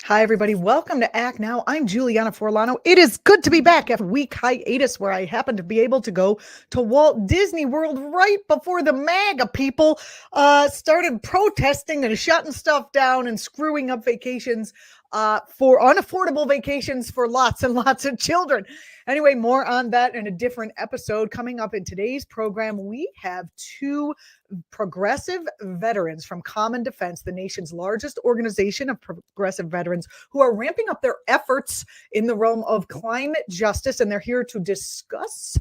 Hi, everybody. Welcome to Act Now. I'm Julianna Forlano. It is good to be back after a week hiatus where I happened to be able to go to Walt Disney World right before the MAGA people started protesting and shutting stuff down and screwing up vacations for unaffordable vacations for lots and lots of children. Anyway, more on that in a different episode. Coming up in today's program, we have two progressive veterans from Common Defense, the nation's largest organization of progressive veterans, who are ramping up their efforts in the realm of climate justice. And they're here to discuss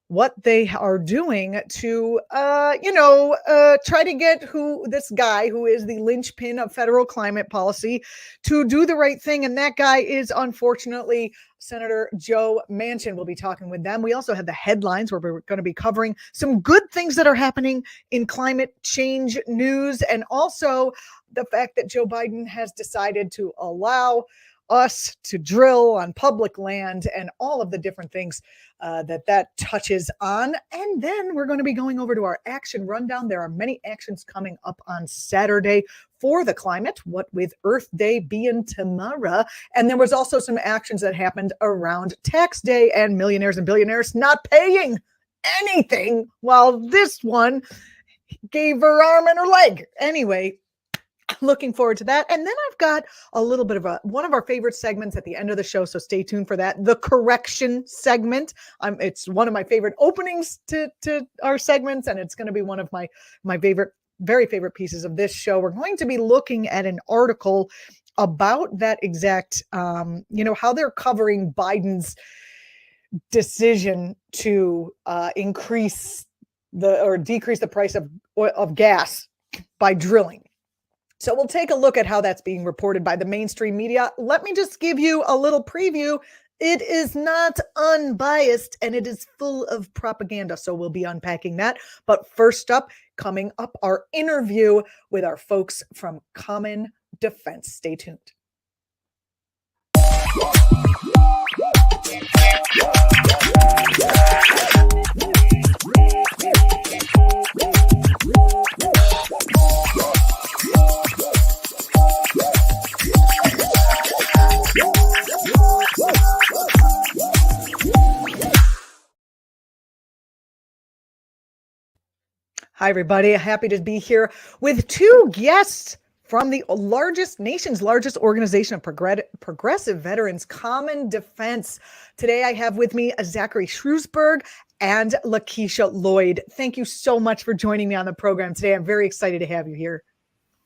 what they are doing to, try to get this guy who is the linchpin of federal climate policy to do the right thing. And that guy is unfortunately Senator Joe Manchin. We'll be talking with them. We also have the headlines where we're going to be covering some good things that are happening in climate change news, and also the fact that Joe Biden has decided to allow us to drill on public land and all of the different things that touches on. And then we're going to be going over to our action rundown. There are many actions coming up on Saturday for the climate, what with Earth Day being tomorrow. And there was also some actions that happened around tax day and millionaires and billionaires not paying anything, while this one gave her arm and her leg. Anyway, looking forward to that. And then I've got a little bit of one of our favorite segments at the end of the show, so stay tuned for that. The correction segment. It's one of my favorite openings to our segments, and it's going to be one of my very favorite pieces of this show. We're going to be looking at an article about that exact, how they're covering Biden's decision to decrease the price of gas by drilling. So we'll take a look at how that's being reported by the mainstream media. Let me just give you a little preview. It is not unbiased and it is full of propaganda. So we'll be unpacking that. But first up, coming up, our interview with our folks from Common Defense. Stay tuned. Hi, everybody. Happy to be here with two guests from the nation's largest organization of progressive veterans, Common Defense. Today, I have with me Zachary Shrewsberg and Lakeisha Lloyd. Thank you so much for joining me on the program today. I'm very excited to have you here.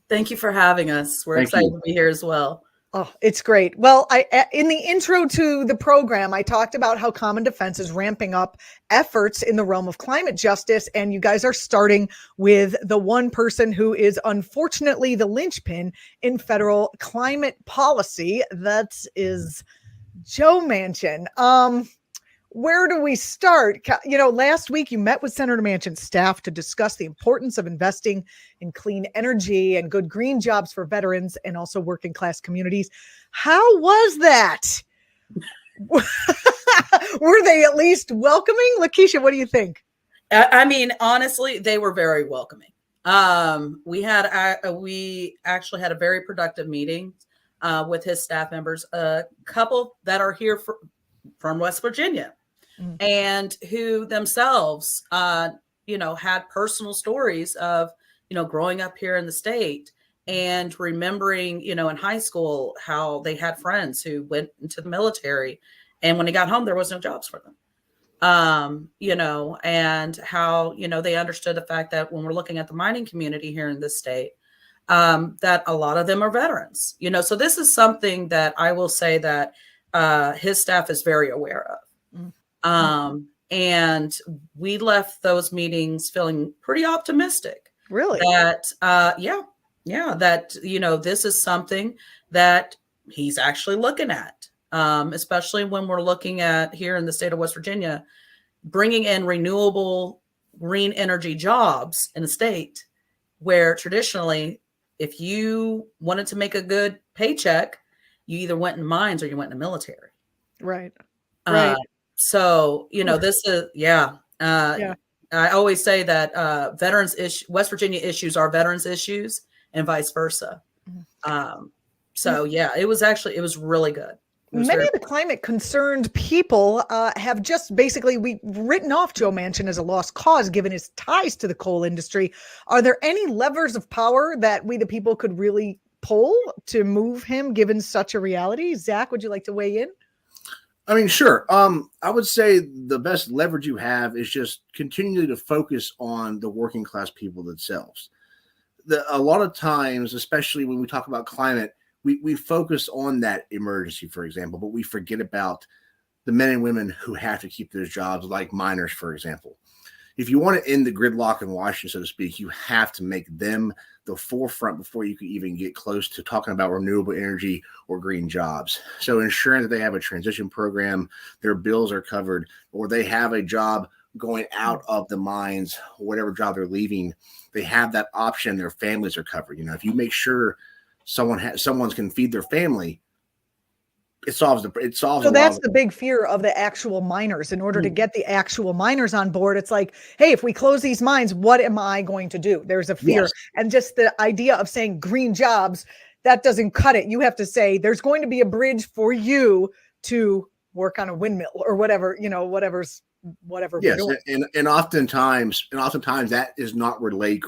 Thank you for having us. We're excited to be here as well. Oh, it's great. Well, in the intro to the program, I talked about how Common Defense is ramping up efforts in the realm of climate justice, and you guys are starting with the one person who is unfortunately the linchpin in federal climate policy. That is Joe Manchin. Where do we start? Last week you met with Senator Manchin's staff to discuss the importance of investing in clean energy and good green jobs for veterans and also working class communities. How was that? Were they at least welcoming? Lakeisha, what do you think? I mean, honestly, they were very welcoming. We actually had a very productive meeting with his staff members, a couple that are here from West Virginia. And who themselves, had personal stories of, growing up here in the state and remembering, in high school, how they had friends who went into the military. And when they got home, there was no jobs for them, and how, they understood the fact that when we're looking at the mining community here in this state, that a lot of them are veterans, so this is something that I will say that his staff is very aware of. And we left those meetings feeling pretty optimistic. Really? That, that, this is something that he's actually looking at, especially when we're looking at here in the state of West Virginia, bringing in renewable green energy jobs in a state where traditionally, if you wanted to make a good paycheck, you either went in mines or you went in the military. Right. Right. So, this is, I always say that West Virginia issues are veterans issues and vice versa. So yeah, it was really good. Many of the climate concerned people have just basically written off Joe Manchin as a lost cause, given his ties to the coal industry. Are there any levers of power that we, the people, could really pull to move him, given such a reality? Zach, would you like to weigh in? I mean, sure. I would say the best leverage you have is just continue to focus on the working class people themselves. A lot of times, especially when we talk about climate, we focus on that emergency, for example, but we forget about the men and women who have to keep those jobs, like miners, for example. If you want to end the gridlock in Washington, so to speak, you have to make them the forefront before you can even get close to talking about renewable energy or green jobs. So ensuring that they have a transition program, their bills are covered, or they have a job going out of the mines, whatever job they're leaving, they have that option. Their families are covered. If you make sure someone can feed their family, it solves. So that's the big fear of the actual miners. In order to get the actual miners on board, it's like, hey, if we close these mines, what am I going to do? There's a fear. Yes. And just the idea of saying green jobs, that doesn't cut it. You have to say there's going to be a bridge for you to work on a windmill or whatever, whatever. Yes, and oftentimes that is not relayed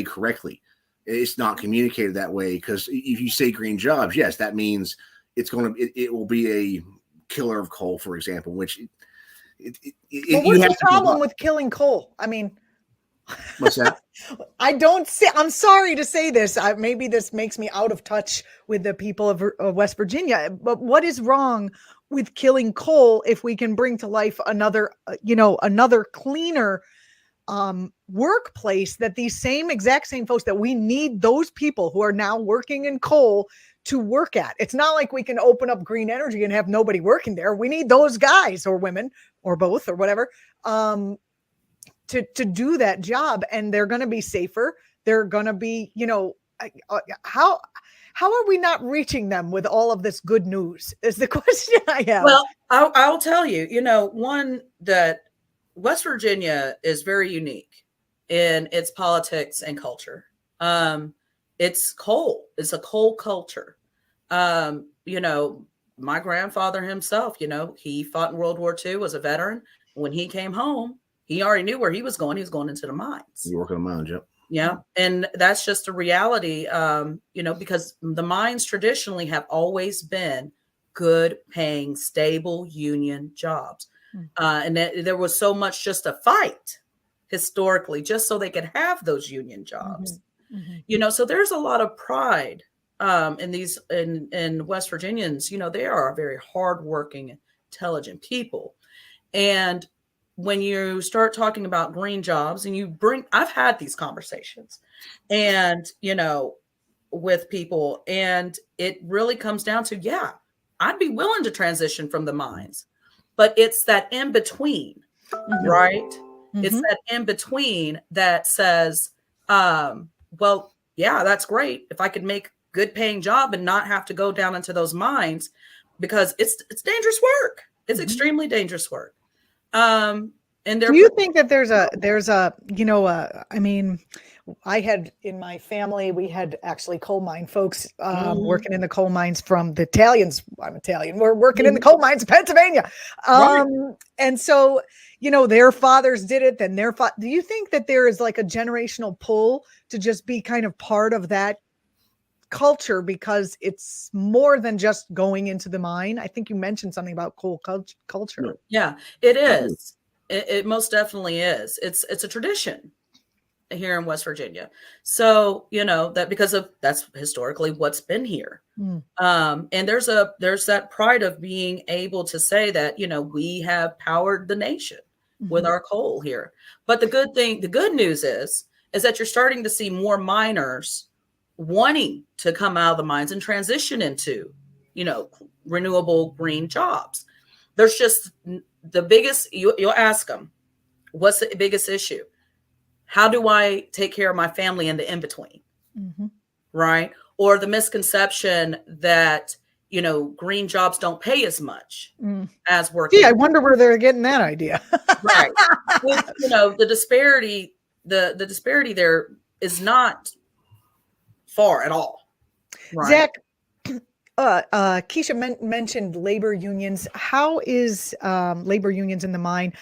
correctly. It's not communicated that way, because if you say green jobs, yes, that means it will be a killer of coal, for example. Which what's the problem with killing coal? I mean, what's that? I'm sorry to say this. Maybe this makes me out of touch with the people of West Virginia, but what is wrong with killing coal if we can bring to life another cleaner workplace that these exact same folks that we need, those people who are now working in coal, to work at? It's not like we can open up green energy and have nobody working there. We need those guys or women or both or whatever to do that job, and they're going to be safer. They're going to be, how are we not reaching them with all of this good news is the question I have. Well, I'll tell you, one, that West Virginia is very unique in its politics and culture. It's coal. It's a coal culture. My grandfather himself, he fought in World War II, was a veteran. When he came home, he already knew where he was going. He was going into the mines. You're working on mines, yep. Yeah. And that's just a reality, because the mines traditionally have always been good paying, stable union jobs. And there was so much just a fight historically, just so they could have those union jobs. Mm-hmm. So there's a lot of pride in West Virginians. They are very hardworking, intelligent people. And when you start talking about green jobs and I've had these conversations and, with people, and it really comes down to, yeah, I'd be willing to transition from the mines, but it's that in between, right? Mm-hmm. It's that in between that says, well, yeah, that's great. If I could make good paying job and not have to go down into those mines, because it's dangerous work. It's extremely dangerous work. And do you think that there's a I mean, I had in my family, we had actually coal mine folks working in the coal mines from the Italians. I'm Italian. We're working in the coal mines of Pennsylvania. Right. And so, their fathers did it. Then do you think that there is like a generational pull to just be kind of part of that culture, because it's more than just going into the mine? I think you mentioned something about coal culture. Yeah, it is. It most definitely is. It's a tradition here in West Virginia. So, that because of that's historically what's been here. And there's that pride of being able to say that, we have powered the nation with our coal here. But the good news is that you're starting to see more miners wanting to come out of the mines and transition into, renewable green jobs. There's just the biggest, you'll ask them, what's the biggest issue? How do I take care of my family in the in-between? Right? Or the misconception that, green jobs don't pay as much as working. Yeah, I wonder where they're getting that idea. Right. With, the disparity there is not far at all. Right. Zach, Keisha mentioned labor unions. How is labor unions in the mine?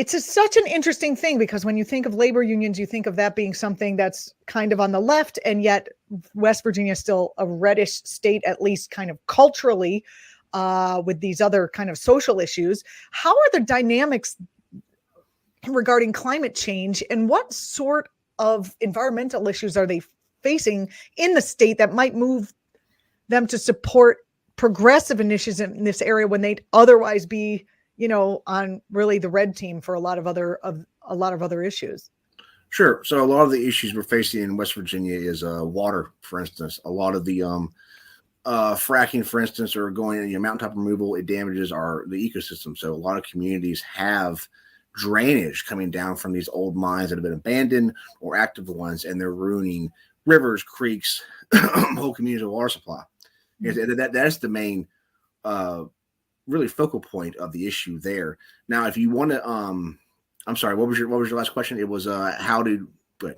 Such an interesting thing, because when you think of labor unions, you think of that being something that's kind of on the left, and yet West Virginia is still a reddish state, at least kind of culturally, with these other kind of social issues. How are the dynamics regarding climate change, and what sort of environmental issues are they facing in the state that might move them to support progressive initiatives in this area when they'd otherwise be, on really the red team for a lot of other issues? Sure. So a lot of the issues we're facing in West Virginia is water, for instance. A lot of the fracking, for instance, or going mountaintop removal, it damages the ecosystem. So a lot of communities have drainage coming down from these old mines that have been abandoned or active ones, and they're ruining rivers, creeks, whole communities of water supply. That's the main really focal point of the issue there. Now, if you want to, I'm sorry, what was your last question? It was how did. Go ahead.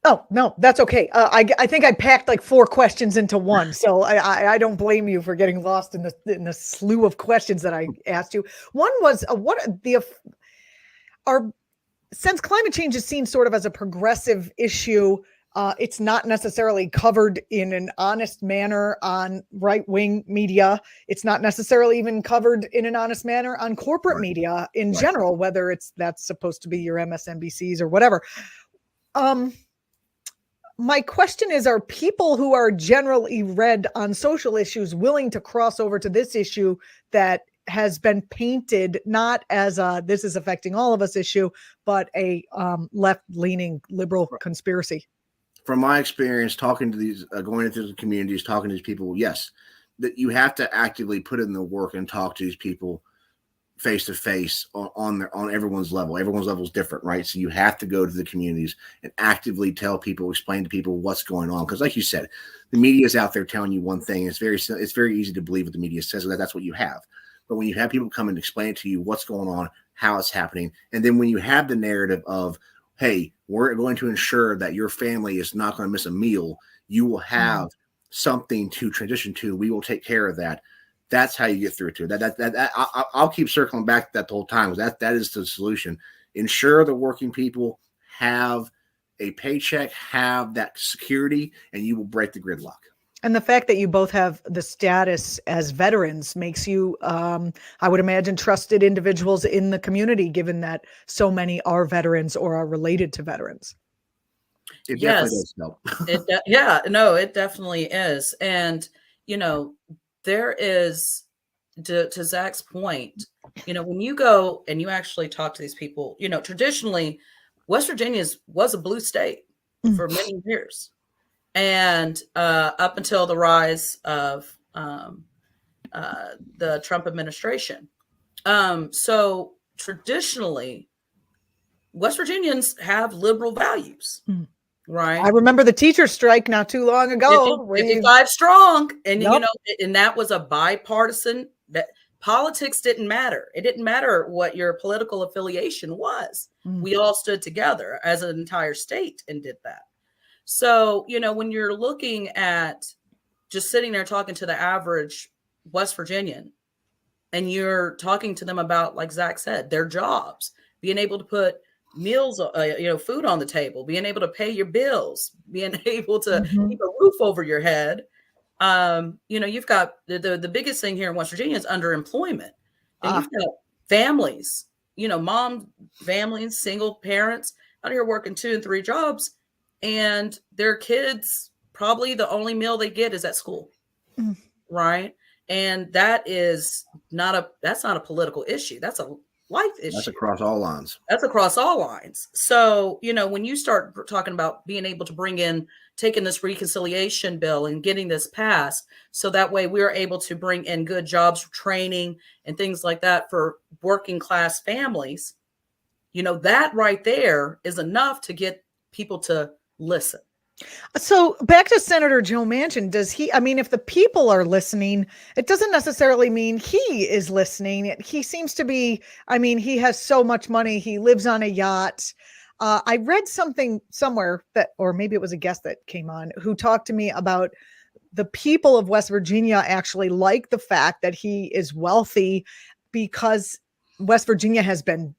Oh, no, that's okay. I think I packed like 4 questions into one, so I don't blame you for getting lost in the slew of questions that I asked you. One was since climate change is seen sort of as a progressive issue, it's not necessarily covered in an honest manner on right-wing media. It's not necessarily even covered in an honest manner on corporate media in general, whether that's supposed to be your MSNBCs or whatever. My question is, are people who are generally read on social issues willing to cross over to this issue that has been painted not as this is affecting all of us issue, but a left-leaning liberal conspiracy? From my experience talking to these, going into the communities, talking to these people, yes, that you have to actively put in the work and talk to these people face to face on everyone's level. Everyone's level is different, right? So you have to go to the communities and actively tell people, explain to people what's going on. Because like you said, the media is out there telling you one thing. It's very easy to believe what the media says, and that's what you have. But when you have people come and explain to you what's going on, how it's happening, and then when you have the narrative of, hey, we're going to ensure that your family is not going to miss a meal, you will have something to transition to. We will take care of that. That's how you get through to it. I'll keep circling back to that the whole time. That is the solution. Ensure the working people have a paycheck, have that security, and you will break the gridlock. And the fact that you both have the status as veterans makes you, I would imagine, trusted individuals in the community, given that so many are veterans or are related to veterans. It definitely does help. It definitely is. And, there is, to Zach's point, when you go and you actually talk to these people, traditionally, West Virginia was a blue state for many years. And up until the rise of the Trump administration. So traditionally, West Virginians have liberal values. Right. I remember the teacher strike not too long ago. 55 strong. And, and that was a bipartisan, that politics didn't matter. It didn't matter what your political affiliation was. We all stood together as an entire state and did that. So, when you're looking at just sitting there talking to the average West Virginian, and you're talking to them about, like Zach said, their jobs, being able to put meals, food on the table, being able to pay your bills, being able to keep a roof over your head. You've got the biggest thing here in West Virginia is underemployment. And you've got families, mom families, single parents out here working 2 and 3 jobs, and their kids, probably the only meal they get is at school. Right. And that's not a political issue. That's a life issue. That's across all lines. So, when you start talking about being able to taking this reconciliation bill and getting this passed, so that way we're able to bring in good jobs, training, and things like that for working class families, that right there is enough to get people to listen. So back to Senator Joe Manchin, if the people are listening, it doesn't necessarily mean he is listening. He seems to be, he has so much money. He lives on a yacht. I read something somewhere or maybe it was a guest that came on who talked to me about the people of West Virginia actually like the fact that he is wealthy, because West Virginia has been,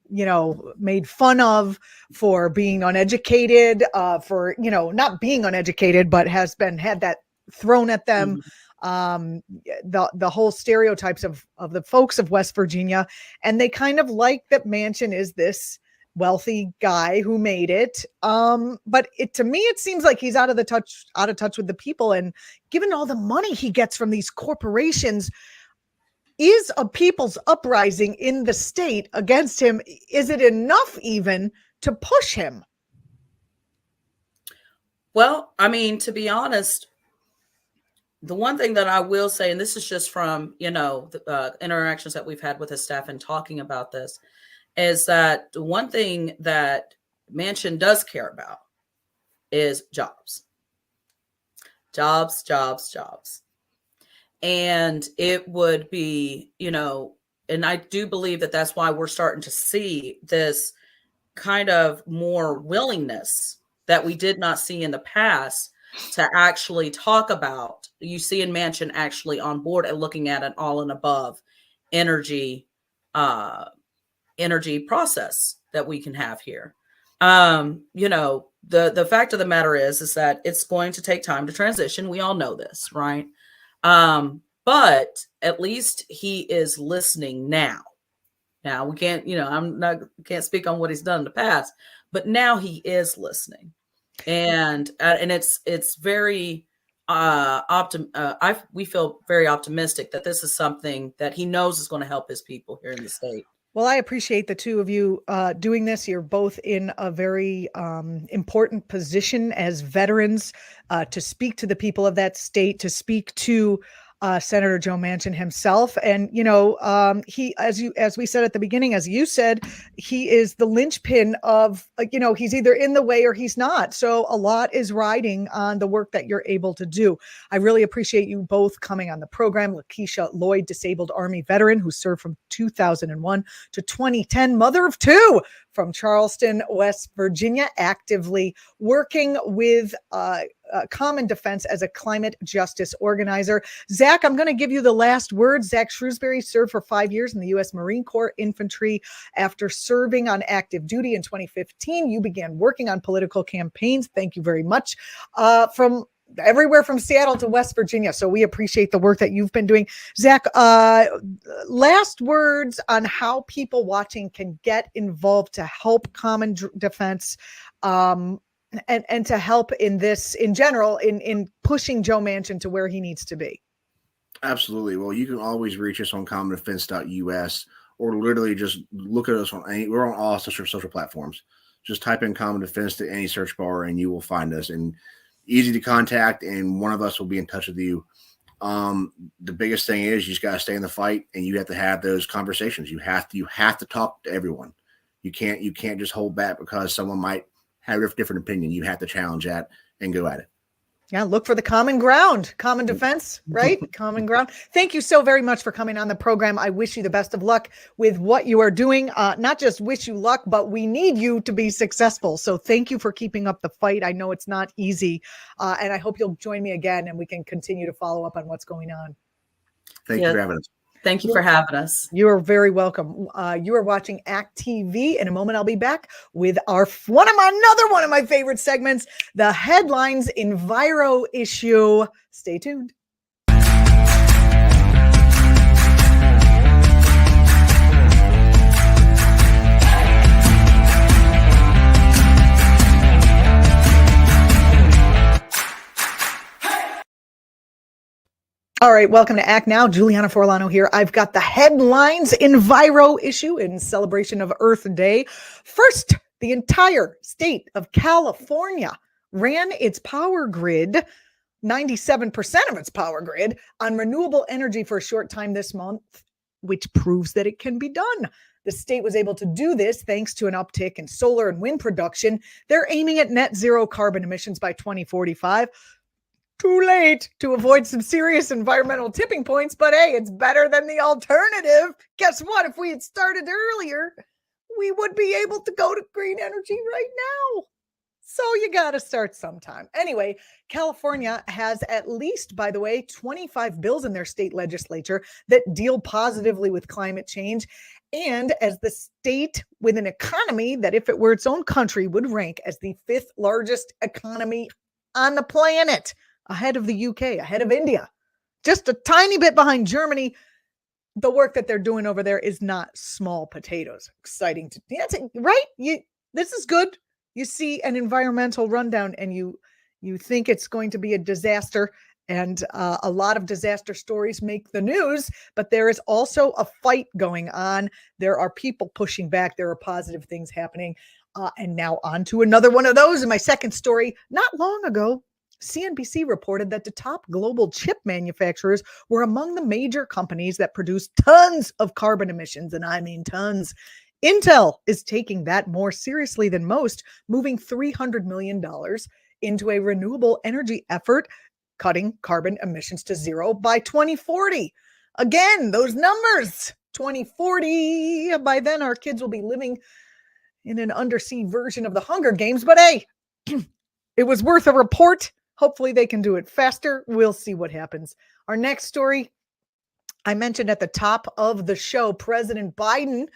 made fun of for being uneducated, for, not being uneducated, but had that thrown at them. The whole stereotypes of the folks of West Virginia. And they kind of like that Manchin is this wealthy guy who made it. But to me, it seems like he's out of touch with the people. And given all the money he gets from these corporations, is a people's uprising in the state against him, is it enough even to push him? Well, I mean, to be honest, the one thing that I will say, and this is just from, the interactions that we've had with his staff and talking about this, is that the one thing that Manchin does care about is jobs. Jobs, jobs, jobs. And it would be, and I do believe that that's why we're starting to see this kind of more willingness that we did not see in the past to actually talk about. You see in Manchin actually on board and looking at an all and above energy process that we can have here. The fact of the matter is that it's going to take time to transition. We all know this, right? But at least he is listening now. Now we can't, can't speak on what he's done in the past, but now he is listening. And it's very, we feel very optimistic that this is something that he knows is going to help his people here in the state. Well, I appreciate the two of you doing this. You're both in a very important position as veterans to speak to the people of that state, to speak to Senator Joe Manchin himself. And, he, as we said at the beginning, as you said, he is the linchpin of, he's either in the way or he's not. So a lot is riding on the work that you're able to do. I really appreciate you both coming on the program. Lakeisha Lloyd, disabled Army veteran who served from 2001 to 2010, mother of two, from Charleston, West Virginia, actively working with Common Defense as a climate justice organizer. Zach, I'm going to give you the last word. Zach Shrewsbury served for 5 years in the U.S. Marine Corps Infantry. After serving on active duty in 2015, you began working on political campaigns. Thank you very much. From everywhere from Seattle to West Virginia. So we appreciate the work that you've been doing. Zach, last words on how people watching can get involved to help Common Defense and to help in this in general, in pushing Joe Manchin to where he needs to be. Absolutely. Well, you can always reach us on commondefense.us or literally just look at us we're on all social platforms. Just type in Common Defense to any search bar and you will find us. And easy to contact, and one of us will be in touch with you. The biggest thing is you just got to stay in the fight, and you have to have those conversations. You have to talk to everyone. You can't just hold back because someone might have a different opinion. You have to challenge that and go at it. Yeah, look for the common ground. Common Defense, right? Common ground. Thank you so very much for coming on the program. I wish you the best of luck with what you are doing. Not just wish you luck, but we need you to be successful. So thank you for keeping up the fight. I know it's not easy. And I hope you'll join me again and we can continue to follow up on what's going on. Thank you for having us. Thank you for having us. You are very welcome. You are watching ActTV. In a moment, I'll be back with another one of my favorite segments, the headlines enviro issue. Stay tuned. All right, welcome to Act Now. Julianna Forlano here. I've got the headlines enviro issue in celebration of Earth Day. First, the entire state of California ran its power grid, 97% of its power grid, on renewable energy for a short time this month, which proves that it can be done. The state was able to do this thanks to an uptick in solar and wind production. They're aiming at net zero carbon emissions by 2045. Too late to avoid some serious environmental tipping points, but hey, it's better than the alternative. Guess what? If we had started earlier, we would be able to go to green energy right now. So you got to start sometime. Anyway, California has at least, by the way, 25 bills in their state legislature that deal positively with climate change. And as the state with an economy that, if it were its own country, would rank as the 5th largest economy on the planet, ahead of the UK, ahead of India, just a tiny bit behind Germany. The work that they're doing over there is not small potatoes. Exciting to, yeah, right? This is good. You see an environmental rundown and you think it's going to be a disaster, and a lot of disaster stories make the news, but there is also a fight going on. There are people pushing back. There are positive things happening. And now on to another one of those. In my second story, not long ago, CNBC reported that the top global chip manufacturers were among the major companies that produce tons of carbon emissions, and I mean tons. Intel is taking that more seriously than most, moving $300 million into a renewable energy effort, cutting carbon emissions to zero by 2040. Again, those numbers, 2040. By then, our kids will be living in an undersea version of the Hunger Games. But hey, it was worth a report. Hopefully they can do it faster. We'll see what happens. Our next story, I mentioned at the top of the show, President Biden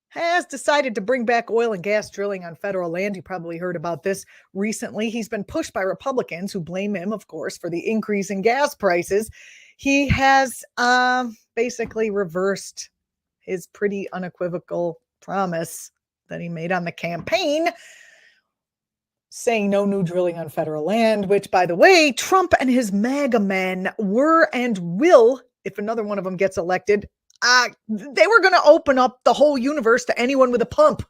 has decided to bring back oil and gas drilling on federal land. You probably heard about this recently. He's been pushed by Republicans who blame him, of course, for the increase in gas prices. He has basically reversed his pretty unequivocal promise that he made on the campaign, saying no new drilling on federal land, which, by the way, Trump and his MAGA men were and will, if another one of them gets elected, they were going to open up the whole universe to anyone with a pump.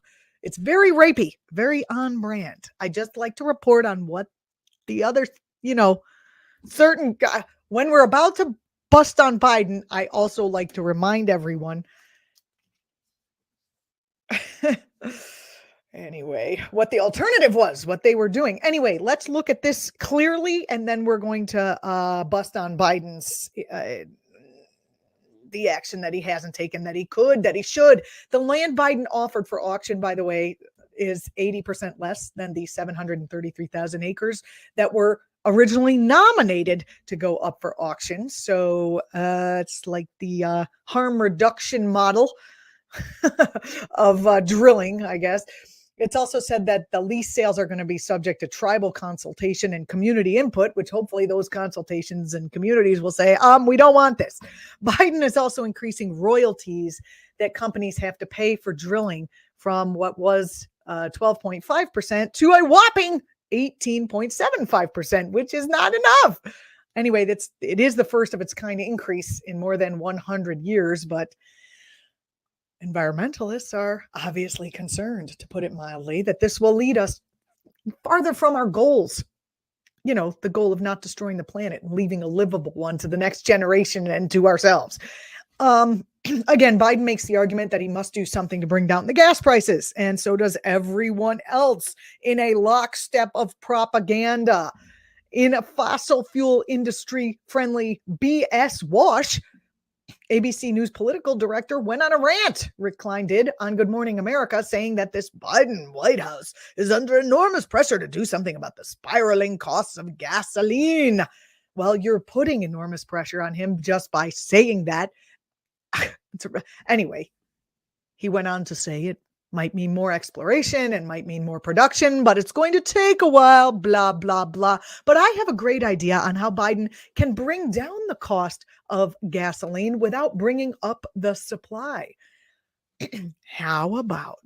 It's very rapey, very on brand. I just like to report on what the other, certain guy, when we're about to bust on Biden, I also like to remind everyone anyway, what the alternative was, what they were doing. Anyway, let's look at this clearly, and then we're going to bust on Biden's the action that he hasn't taken, that he could, that he should. The land Biden offered for auction, by the way, is 80% less than the 733,000 acres that were originally nominated to go up for auction. So it's like the harm reduction model of drilling, I guess. It's also said that the lease sales are going to be subject to tribal consultation and community input, which hopefully those consultations and communities will say, we don't want this. Biden is also increasing royalties that companies have to pay for drilling from what was 12.5% to a whopping 18.75%, which is not enough. Anyway, it is the first of its kind increase in more than 100 years, but environmentalists are obviously concerned, to put it mildly, that this will lead us farther from our goals. The goal of not destroying the planet and leaving a livable one to the next generation and to ourselves. Again, Biden makes the argument that he must do something to bring down the gas prices, and so does everyone else in a lockstep of propaganda. In a fossil fuel industry friendly BS wash, ABC News political director went on a rant, Rick Klein did, on Good Morning America, saying that this Biden White House is under enormous pressure to do something about the spiraling costs of gasoline. Well, you're putting enormous pressure on him just by saying that. Anyway, he went on to say it might mean more exploration and might mean more production, but it's going to take a while, blah, blah, blah. But I have a great idea on how Biden can bring down the cost of gasoline without bringing up the supply. How about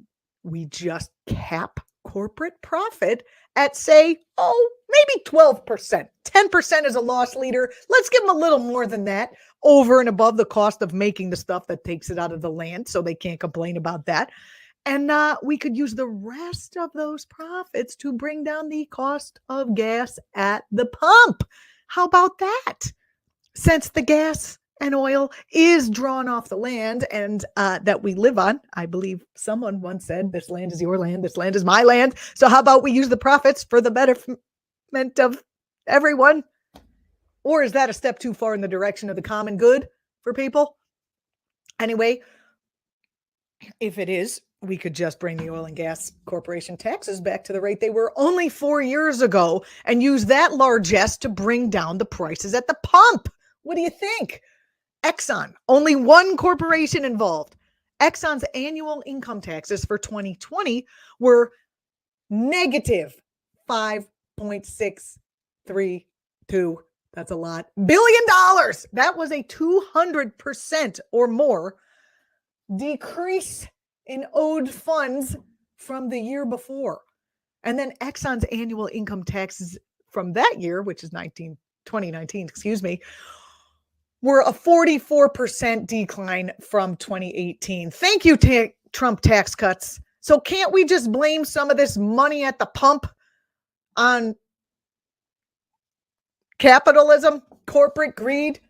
we just cap corporate profit at, say, maybe 12%. 10% is a loss leader. Let's give them a little more than that, over and above the cost of making the stuff that takes it out of the land, so they can't complain about that. And we could use the rest of those profits to bring down the cost of gas at the pump. How about that? Since the gas and oil is drawn off the land and that we live on, I believe someone once said, this land is your land, this land is my land. So how about we use the profits for the betterment of everyone? Or is that a step too far in the direction of the common good for people? Anyway, if it is, we could just bring the oil and gas corporation taxes back to the rate they were only 4 years ago and use that largesse to bring down the prices at the pump. What do you think? Exxon, only one corporation involved. Exxon's annual income taxes for 2020 were negative 5.632. That's a lot. $1 billion. That was a 200% or more decrease in owed funds from the year before. And then Exxon's annual income taxes from that year, which is 2019, were a 44% decline from 2018. Thank you, Trump tax cuts. So can't we just blame some of this money at the pump on capitalism, corporate greed,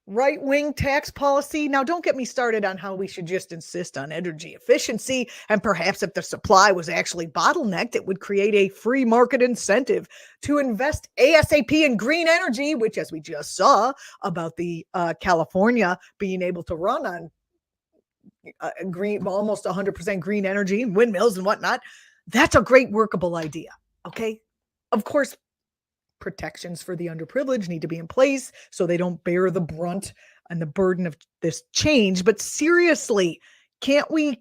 right-wing tax policy? Now, don't get me started on how we should just insist on energy efficiency, and perhaps if the supply was actually bottlenecked, it would create a free market incentive to invest ASAP in green energy, which, as we just saw about the California being able to run on green, almost 100% green energy and windmills and whatnot. That's a great workable idea. Okay. Of course, protections for the underprivileged need to be in place so they don't bear the brunt and the burden of this change. But seriously, can't we?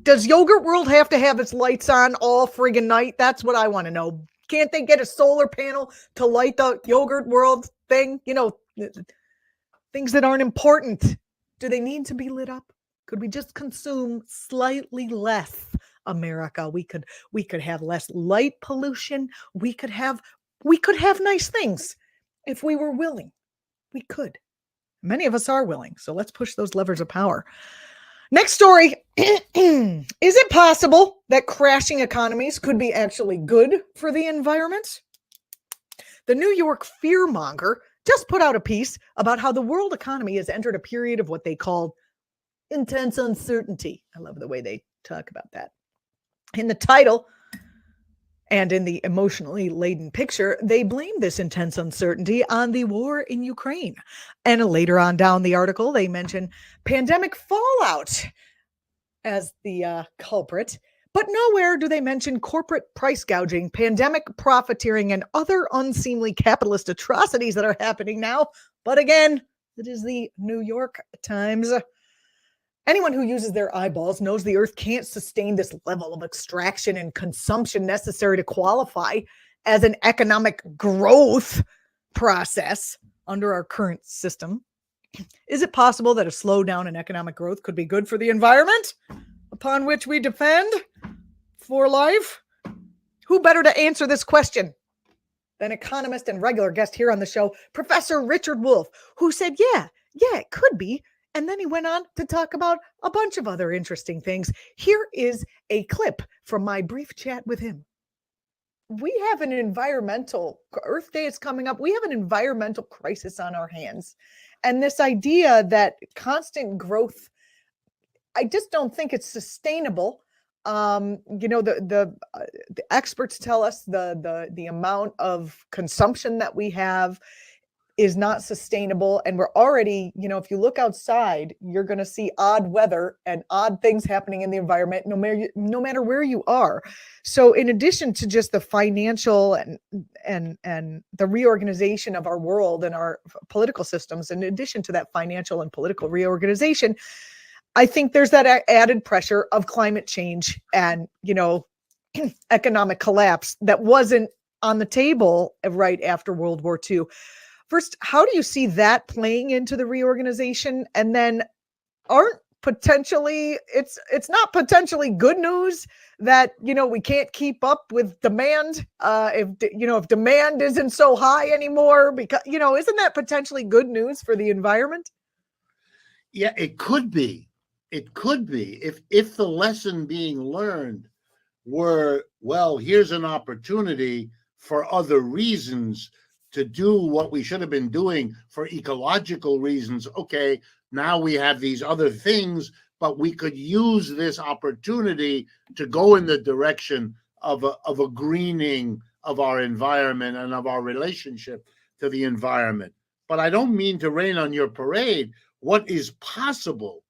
Does Yogurt World have to have its lights on all friggin' night? That's what I want to know. Can't they get a solar panel to light the Yogurt World thing? You know, things that aren't important. Do they need to be lit up? Could we just consume slightly less, America? We could have less light pollution. We could have nice things if we were willing. We could. Many of us are willing. So let's push those levers of power. Next story. Is it possible that crashing economies could be actually good for the environment? The New York fearmonger just put out a piece about how the world economy has entered a period of what they call intense uncertainty. I love the way they talk about that. In the title and in the emotionally laden picture, they blame this intense uncertainty on the war in Ukraine. And later on down the article, they mention pandemic fallout as the culprit. But nowhere do they mention corporate price gouging, pandemic profiteering, and other unseemly capitalist atrocities that are happening now. But again, it is the New York Times. Anyone who uses their eyeballs knows the earth can't sustain this level of extraction and consumption necessary to qualify as an economic growth process under our current system. Is it possible that a slowdown in economic growth could be good for the environment upon which we depend for life? Who better to answer this question than economist and regular guest here on the show, Professor Richard Wolff, who said, yeah, it could be. And then he went on to talk about a bunch of other interesting things. Here is a clip from my brief chat with him. We have an environmental, Earth Day is coming up. We have an environmental crisis on our hands. And this idea that constant growth, I just don't think it's sustainable. The experts tell us the amount of consumption that we have is not sustainable. And we're already, if you look outside, you're going to see odd weather and odd things happening in the environment, no matter where you are. So in addition to just the financial and the reorganization of our world and our political systems, in addition to that financial and political reorganization, I think there's that added pressure of climate change and, economic collapse that wasn't on the table right after World War II. First, how do you see that playing into the reorganization? And then it's not potentially good news that, we can't keep up with demand if demand isn't so high anymore, because, isn't that potentially good news for the environment? Yeah, it could be. It could be if the lesson being learned were, well, here's an opportunity for other reasons to do what we should have been doing for ecological reasons. Okay, now we have these other things, but we could use this opportunity to go in the direction of a greening of our environment and of our relationship to the environment. But I don't mean to rain on your parade. What is possible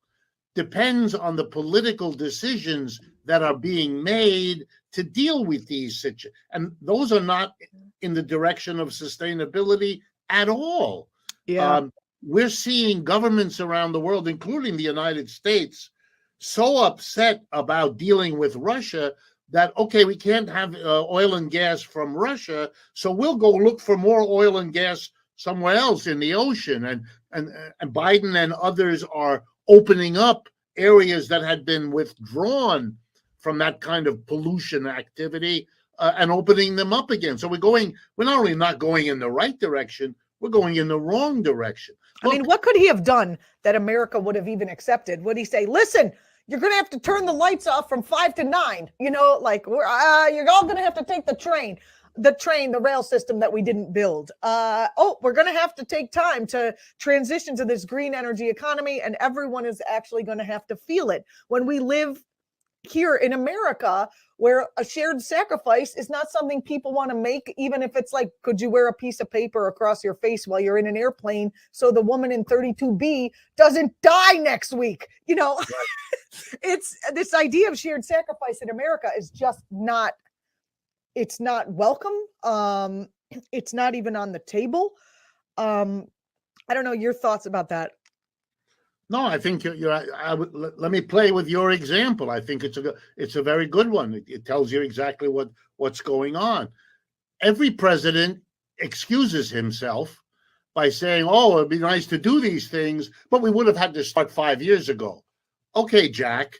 depends on the political decisions that are being made to deal with these situations. And those are not in the direction of sustainability at all. Yeah. We're seeing governments around the world, including the United States, so upset about dealing with Russia that, okay, we can't have oil and gas from Russia, so we'll go look for more oil and gas somewhere else in the ocean. And Biden and others are opening up areas that had been withdrawn from that kind of pollution activity and opening them up again. So we're not only not going in the right direction, we're going in the wrong direction. I mean, what could he have done that America would have even accepted? Would he say, listen, you're going to have to turn the lights off from 5 to 9, you know, like you're all going to have to take the rail system that we didn't build. We're going to have to take time to transition to this green energy economy, and everyone is actually going to have to feel it. When we live here in America, where a shared sacrifice is not something people want to make, even if it's like, could you wear a piece of paper across your face while you're in an airplane so the woman in 32B doesn't die next week? You know, it's this idea of shared sacrifice in America is just not, it's not welcome. It's not even on the table. I don't know your thoughts about that. No, I think let me play with your example. I think it's a very good one. It tells you exactly what's going on. Every president excuses himself by saying, "Oh, it'd be nice to do these things, but we would have had to start 5 years ago." Okay, Jack,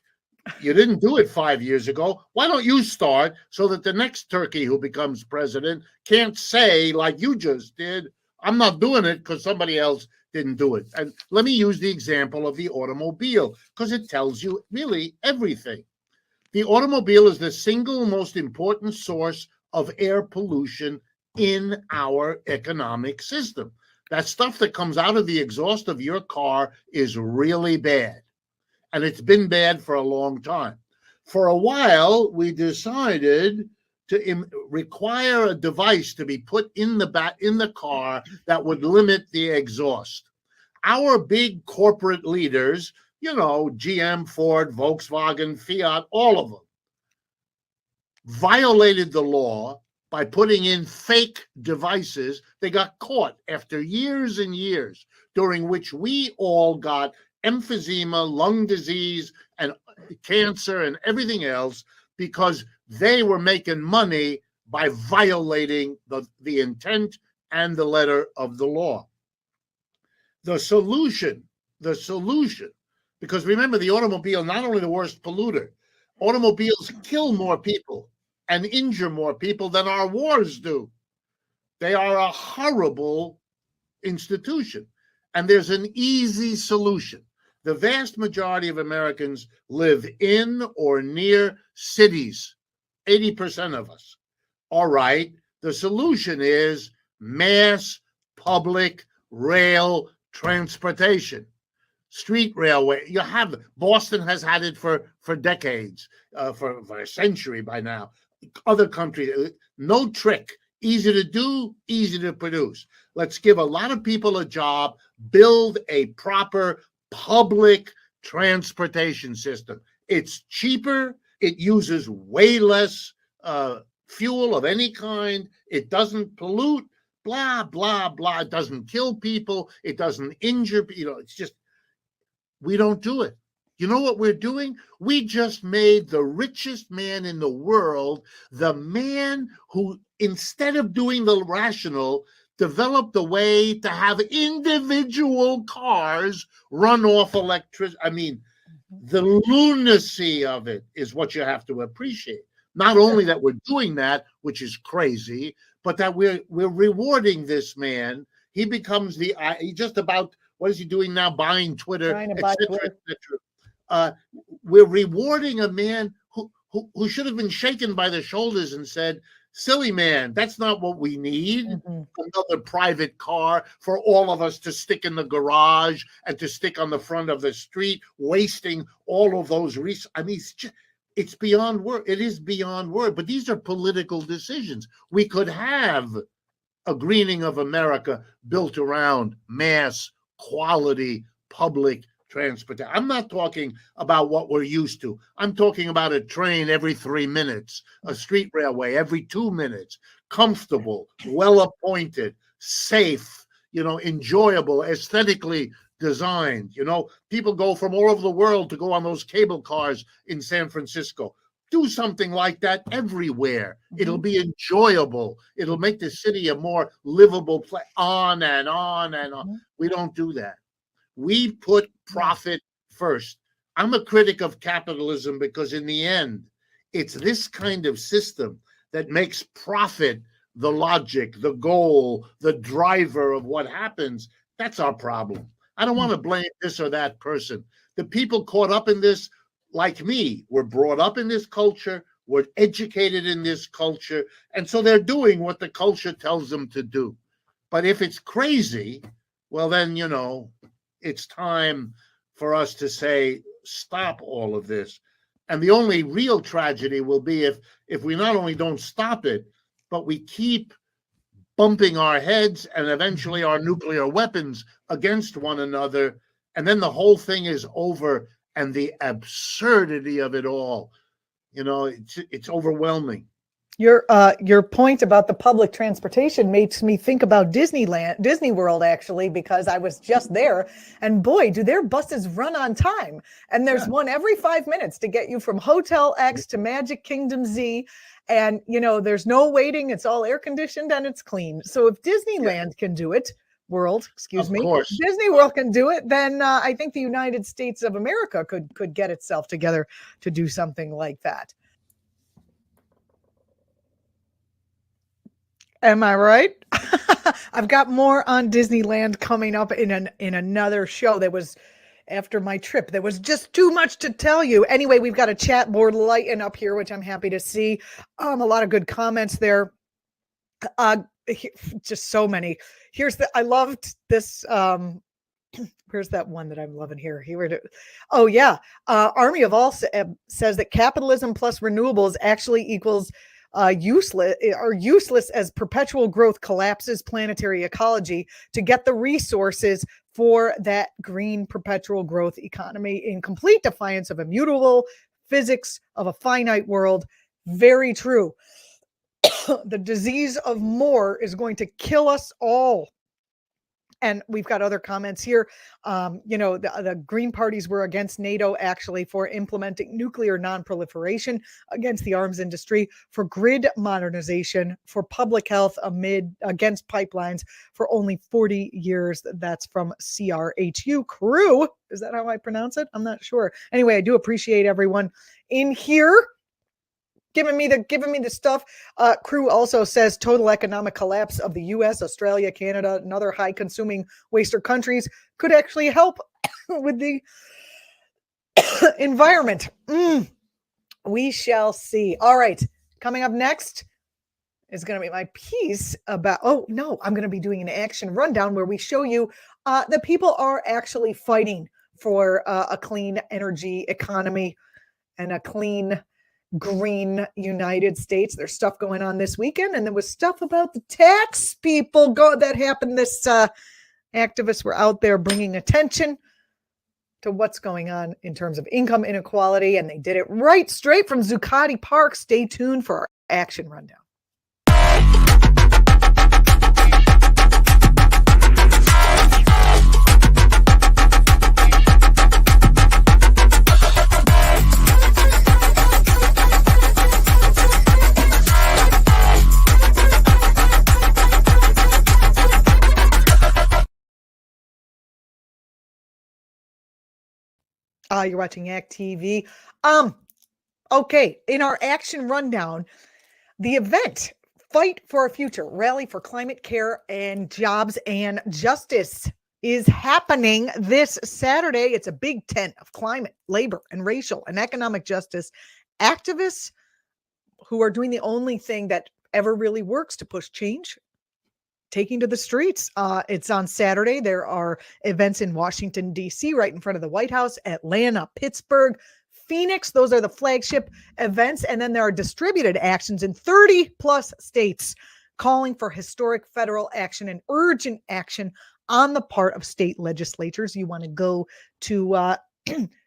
you didn't do it 5 years ago. Why don't you start so that the next turkey who becomes president can't say, like you just did, "I'm not doing it because somebody else didn't do it." And let me use the example of the automobile because it tells you really everything. The automobile is the single most important source of air pollution in our economic system. That stuff that comes out of the exhaust of your car is really bad. And it's been bad for a long time. For a while, we decided to require a device to be put in the car that would limit the exhaust. Our big corporate leaders, you know, GM, Ford, Volkswagen, Fiat, all of them, violated the law by putting in fake devices. They got caught after years and years, during which we all got emphysema, lung disease, and cancer and everything else because they were making money by violating the intent and the letter of the law. The solution, because remember, the automobile, not only the worst polluter, automobiles kill more people and injure more people than our wars do. They are a horrible institution. And there's an easy solution. The vast majority of Americans live in or near cities, 80% of us. All right, the solution is mass public rail transportation, street railway. You have Boston has had it for decades, for a century by now. Other countries, no trick, easy to do, easy to produce. Let's give a lot of people a job, build a proper public transportation system. It's cheaper. It uses way less fuel of any kind. It doesn't pollute, blah, blah, blah. It doesn't kill people. It doesn't injure, it's just, we don't do it. You know what we're doing? We just made the richest man in the world, the man who, instead of doing the rational, developed a way to have individual cars run off electricity. I mean, the lunacy of it is what you have to appreciate. Not only that we're doing that, which is crazy, but that we're rewarding this man. He becomes he just about, what is he doing now? Buying Twitter, et cetera. We're rewarding a man who should have been shaken by the shoulders and said, "Silly man, that's not what we need." Another private car for all of us to stick in the garage and to stick on the front of the street, wasting all of those resources. I mean, it's beyond word. It is beyond word. But these are political decisions. We could have a greening of America built around mass, quality, public transportation. I'm not talking about what we're used to. I'm talking about a train every 3 minutes, a street railway every 2 minutes, comfortable, well appointed, safe, enjoyable, aesthetically designed. People go from all over the world to go on those cable cars in San Francisco. Do something like that everywhere. It'll be enjoyable. It'll make the city a more livable place, on and on and on. We don't do that. We put profit first. I'm a critic of capitalism because in the end, it's this kind of system that makes profit the logic, the goal, the driver of what happens. That's our problem. I don't want to blame this or that person. The people caught up in this, like me, were brought up in this culture, were educated in this culture, and so they're doing what the culture tells them to do. But if it's crazy, well, then, it's time for us to say, stop all of this. And the only real tragedy will be if we not only don't stop it, but we keep bumping our heads and eventually our nuclear weapons against one another. And then the whole thing is over. And the absurdity of it all, it's overwhelming. Your point about the public transportation makes me think about Disney World, actually, because I was just there, and boy, do their buses run on time. And there's one every 5 minutes to get you from Hotel X to Magic Kingdom Z. And, there's no waiting. It's all air conditioned and it's clean. So if Disneyland can do it, Disney World can do it, then I think the United States of America could get itself together to do something like that. Am I right? I've got more on Disneyland coming up in another show that was after my trip. There was just too much to tell you. Anyway, we've got a chat board lighting up here, which I'm happy to see. A lot of good comments there. Just so many. I loved this. Where's that one that I'm loving here? Army of All says that capitalism plus renewables actually equals useless as perpetual growth collapses planetary ecology to get the resources for that green perpetual growth economy in complete defiance of immutable physics of a finite world. Very true. The disease of more is going to kill us all. And we've got other comments here. The Green parties were against NATO, actually, for implementing nuclear non-proliferation, against the arms industry, for grid modernization, for public health against pipelines for only 40 years. That's from CRHU Crew. Is that how I pronounce it? I'm not sure. Anyway, I do appreciate everyone in here giving me the stuff. Crew also says total economic collapse of the U.S., Australia, Canada, and other high-consuming waster countries could actually help with the environment. We shall see. All right, coming up next is going to be my piece about. I'm going to be doing an action rundown where we show you that people are actually fighting for a clean energy economy and a clean green United States. There's stuff going on this weekend, and there was stuff about the tax people that happened. This activists were out there bringing attention to what's going on in terms of income inequality, and they did it right straight from Zuccotti Park. Stay tuned for our action rundown. You're watching act.tv. Okay, in our action rundown, the event Fight for a Future, Rally for Climate Care and Jobs and Justice is happening this Saturday. It's a big tent of climate, labor, and racial and economic justice activists who are doing the only thing that ever really works to push change, taking to the streets. It's on Saturday. There are events in Washington, D.C., right in front of the White House, Atlanta, Pittsburgh, Phoenix. Those are the flagship events. And then there are distributed actions in 30 plus states calling for historic federal action and urgent action on the part of state legislatures. You want to go to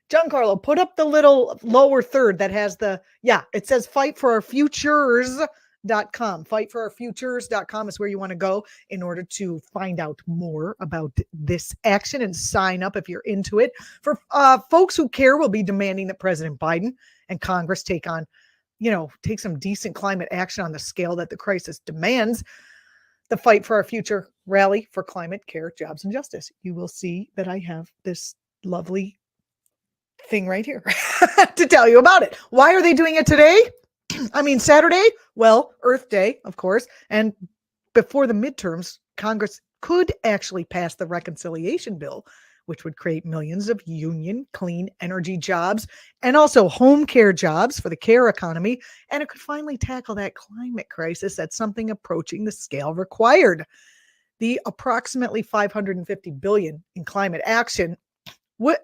Giancarlo, put up the little lower third that has it says fightforourfutures.com. Fightforourfutures.com is where you want to go in order to find out more about this action and sign up if you're into it. For folks who care, will be demanding that President Biden and Congress take some decent climate action on the scale that the crisis demands. The Fight for Our Future rally for climate care, jobs, and justice. You will see that I have this lovely thing right here to tell you about it. Why are they doing it today? Saturday? Well, Earth Day, of course. And before the midterms, Congress could actually pass the reconciliation bill, which would create millions of union clean energy jobs and also home care jobs for the care economy. And it could finally tackle that climate crisis. That's something approaching the scale required. The approximately $550 billion in climate action,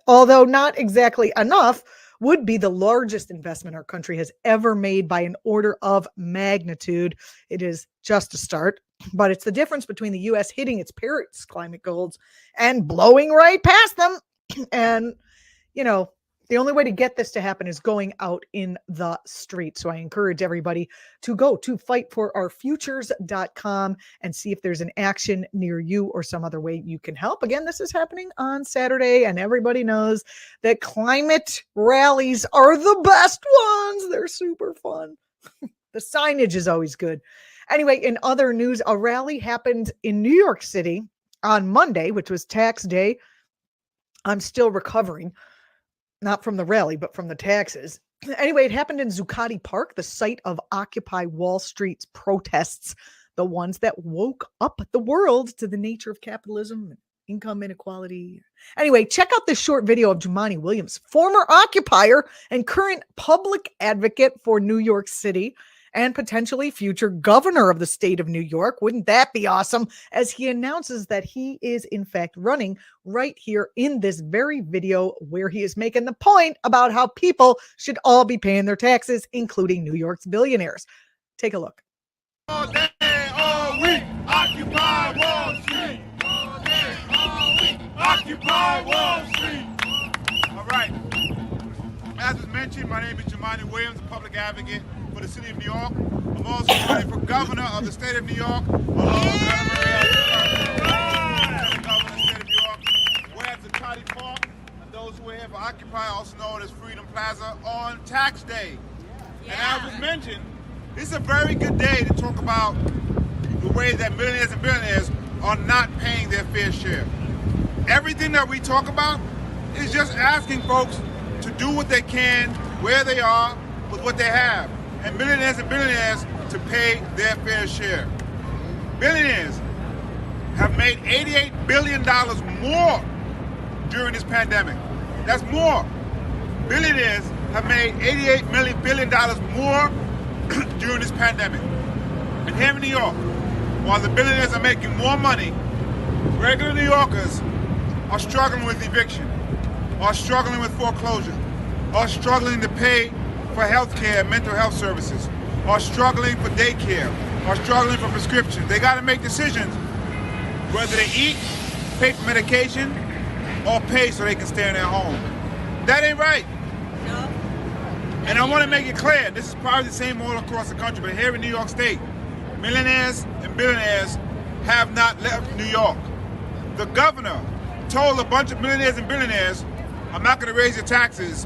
although not exactly enough, would be the largest investment our country has ever made by an order of magnitude. It is just a start, but it's the difference between the U.S. hitting its Paris climate goals and blowing right past them. And, the only way to get this to happen is going out in the street. So I encourage everybody to go to fightforourfutures.com and see if there's an action near you or some other way you can help. Again, this is happening on Saturday, and everybody knows that climate rallies are the best ones. They're super fun. The signage is always good. Anyway, in other news, a rally happened in New York City on Monday, which was tax day. I'm still recovering. Not from the rally, but from the taxes. Anyway, it happened in Zuccotti Park, the site of Occupy Wall Street's protests, the ones that woke up the world to the nature of capitalism and income inequality. Anyway, check out this short video of Jumaane Williams, former occupier and current public advocate for New York City and potentially future governor of the state of New York. Wouldn't that be awesome? As he announces that he is in fact running right here in this very video, where he is making the point about how people should all be paying their taxes, including New York's billionaires. Take a look. All day, all week, Occupy Wall Street. All day, all week, Occupy Wall Street. All right. As was mentioned, my name is Jumaane Williams, a public advocate for the city of New York. I'm also running for governor of the state of New York. Governor of the state of New York. We're at Zuccotti Park, and those who are here for Occupy, also known as Freedom Plaza, on tax day. And as was mentioned, this is a very good day to talk about the way that millionaires and billionaires are not paying their fair share. Everything that we talk about is just asking folks to do what they can, where they are, with what they have. And millionaires and billionaires to pay their fair share. Billionaires have made $88 billion more during this pandemic. That's more. Billionaires have made $88 billion more during this pandemic. And here in New York, while the billionaires are making more money, regular New Yorkers are struggling with eviction, are struggling with foreclosure, are struggling to pay for health care and mental health services, are struggling for daycare, are struggling for prescriptions. They got to make decisions whether they eat, pay for medication, or pay so they can stay in their home. That ain't right. No. And I want to make it clear, this is probably the same all across the country, but here in New York State, millionaires and billionaires have not left New York. The governor told a bunch of millionaires and billionaires, I'm not going to raise your taxes,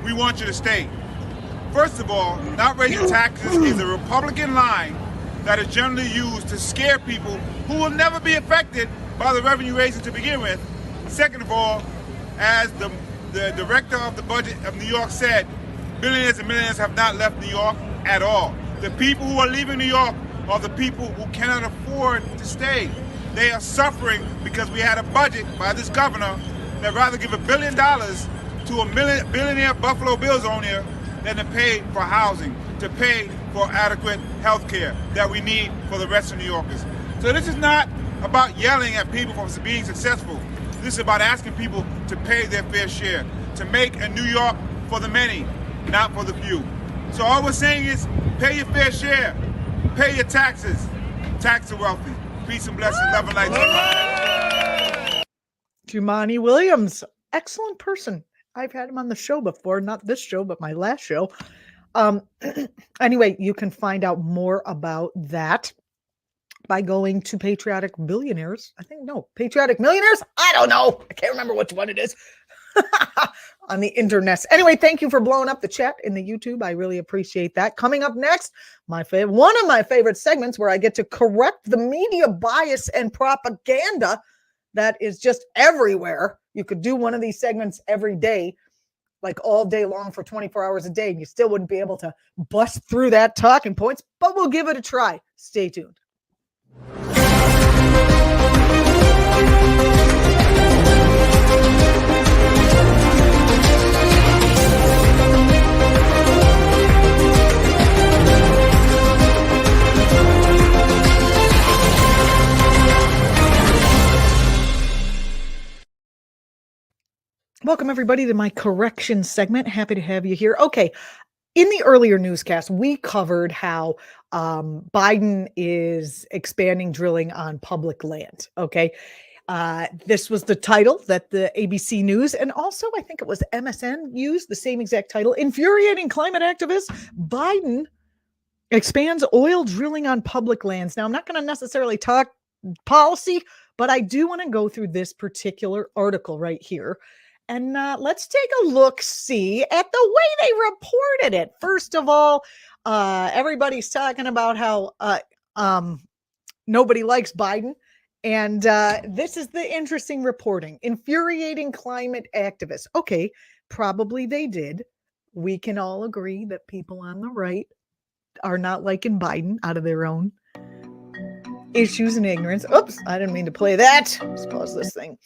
we want you to stay. First of all, not raising taxes is a Republican line that is generally used to scare people who will never be affected by the revenue raising to begin with. Second of all, as the director of the budget of New York said, billionaires and millionaires have not left New York at all. The people who are leaving New York are the people who cannot afford to stay. They are suffering because we had a budget by this governor that rather give $1 billion to a billionaire Buffalo Bills owner than to pay for housing, to pay for adequate health care that we need for the rest of New Yorkers. So this is not about yelling at people for being successful. This is about asking people to pay their fair share, to make a New York for the many, not for the few. So all we're saying is pay your fair share, pay your taxes, tax the wealthy. Peace and blessings, love and light. Jumani Williams, excellent person. I've had him on the show before, not this show, but my last show. Anyway, you can find out more about that by going to Patriotic Billionaires. Patriotic Millionaires? I don't know. I can't remember which one it is. On the internet. Anyway, thank you for blowing up the chat in the YouTube. I really appreciate that. Coming up next, one of my favorite segments where I get to correct the media bias and propaganda that is just everywhere. You could do one of these segments every day, like all day long for 24 hours a day, and you still wouldn't be able to bust through that talking points, but we'll give it a try. Stay tuned. Welcome, everybody, to my correction segment. Happy to have you here. Okay, in the earlier newscast, we covered how Biden is expanding drilling on public land. Okay, this was the title that the ABC News and also I think it was MSN used, the same exact title. Infuriating climate activists, Biden expands oil drilling on public lands. Now, I'm not going to necessarily talk policy, but I do want to go through this particular article right here. And let's take a look-see at the way they reported it. First of all, everybody's talking about how nobody likes Biden. And this is the interesting reporting. Infuriating climate activists. Okay, probably they did. We can all agree that people on the right are not liking Biden out of their own issues and ignorance. Oops, I didn't mean to play that. Let's pause this thing.